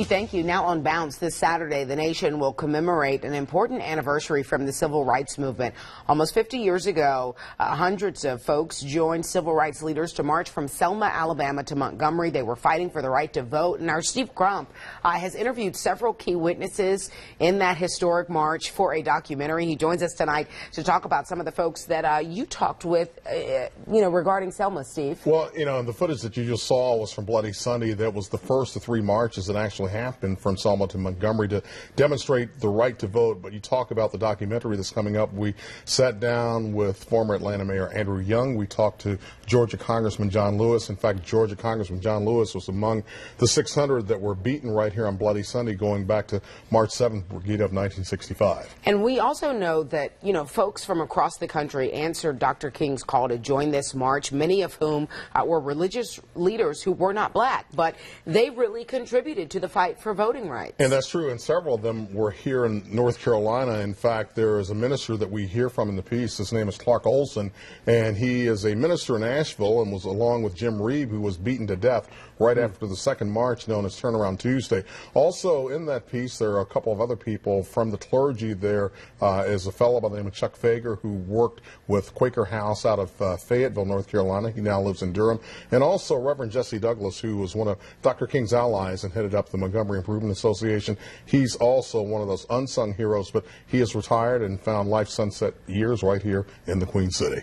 Thank you. Now on Bounce, this Saturday, the nation will commemorate an important anniversary from the civil rights movement. Almost 50 years ago, hundreds of folks joined civil rights leaders to march from Selma, Alabama to Montgomery. They were fighting for the right to vote. And our Steve Crump has interviewed several key witnesses in that historic march for a documentary. He joins us tonight to talk about some of the folks that you talked with, regarding Selma, Steve. Well, the footage that you just saw was from Bloody Sunday. That was the first of three marches that actually happened from Selma to Montgomery to demonstrate the right to vote. But you talk about the documentary that's coming up. We sat down with former Atlanta Mayor Andrew Young. We talked to Georgia Congressman John Lewis. In fact, Georgia Congressman John Lewis was among the 600 that were beaten right here on Bloody Sunday going back to March 7th Brigade of 1965. And we also know that, folks from across the country answered Dr. King's call to join this march, many of whom were religious leaders who were not black, but they really contributed to the fight for voting rights. And that's true, and several of them were here in North Carolina. In fact, there is a minister that we hear from in the piece. His name is Clark Olson, and he is a minister in Asheville and was along with Jim Reeb, who was beaten to death right after the second march known as Turnaround Tuesday. Also in that piece, there are a couple of other people from the clergy. There is a fellow by the name of Chuck Fager who worked with Quaker House out of Fayetteville, North Carolina. He now lives in Durham. And also Reverend Jesse Douglas, who was one of Dr. King's allies and headed up the Montgomery Improvement Association. He's also one of those unsung heroes, but he is retired and found life sunset years right here in the Queen City.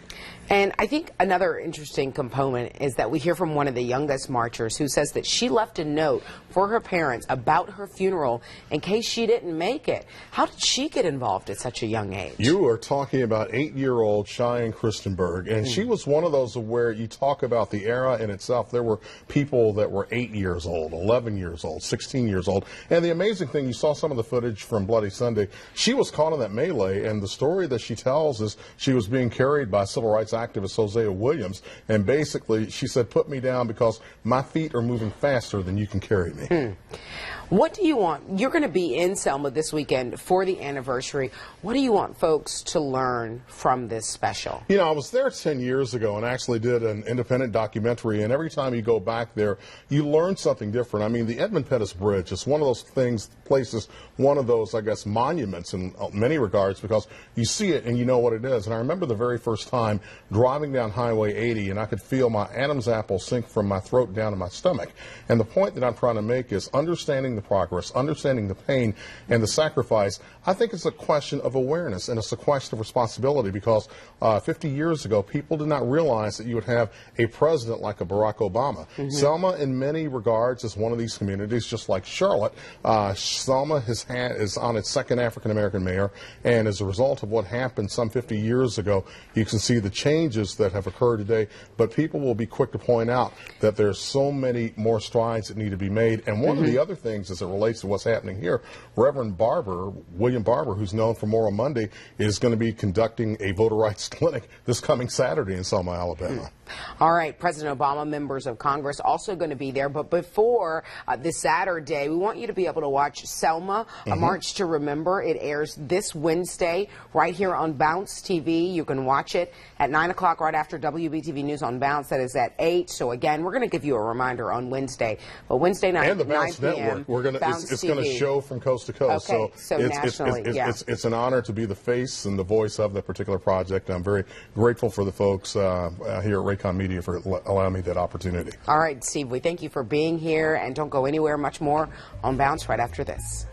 And I think another interesting component is that we hear from one of the youngest marchers who says that she left a note for her parents about her funeral in case she didn't make it. How did she get involved at such a young age? You are talking about 8-year-old Cheyenne Christenberg, and she was one of those where you talk about the era in itself. There were people that were 8 years old, 11 years old, 16 years old. And the amazing thing, you saw some of the footage from Bloody Sunday. She was caught in that melee, and the story that she tells is she was being carried by civil rights activist Hosea Williams, and basically she said, "Put me down because my feet are moving faster than you can carry me." What do you want? You're going to be in Selma this weekend for the anniversary. What do you want folks to learn from this special? I was there 10 years ago and actually did an independent documentary, and every time you go back there, you learn something different. I mean, the Edmund Pettus Bridge is one of those places, one of those, I guess, monuments in many regards, because you see it and you know what it is. And I remember the very first time driving down Highway 80, and I could feel my Adam's apple sink from my throat down to my stomach. And the point that I'm trying to make is understanding the progress, understanding the pain and the sacrifice. I think it's a question of awareness, and it's a question of responsibility, because 50 years ago, people did not realize that you would have a president like a Barack Obama. Selma, in many regards, is one of these communities, just like Charlotte. Selma is on its second African-American mayor, and as a result of what happened some 50 years ago, you can see the changes that have occurred today, but people will be quick to point out that there's so many more strides that need to be made. And one of the other things as it relates to what's happening here, Reverend Barber, William Barber, who's known for Moral Monday, is going to be conducting a voter rights clinic this coming Saturday in Selma, Alabama. All right, President Obama, members of Congress also going to be there. But before this Saturday, we want you to be able to watch Selma, A March to Remember. It airs this Wednesday right here on Bounce TV. You can watch it at 9 o'clock right after WBTV News on Bounce. That is at 8. So again, we're going to give you a reminder on Wednesday. But Wednesday night, and the Bounce 9 Network, it's going to show from coast to coast. Okay, so nationally, it's an honor to be the face and the voice of that particular project. I'm very grateful for the folks here at Raycon Media for allowing me that opportunity. All right, Steve, we thank you for being here, and don't go anywhere much more on Bounce right after this.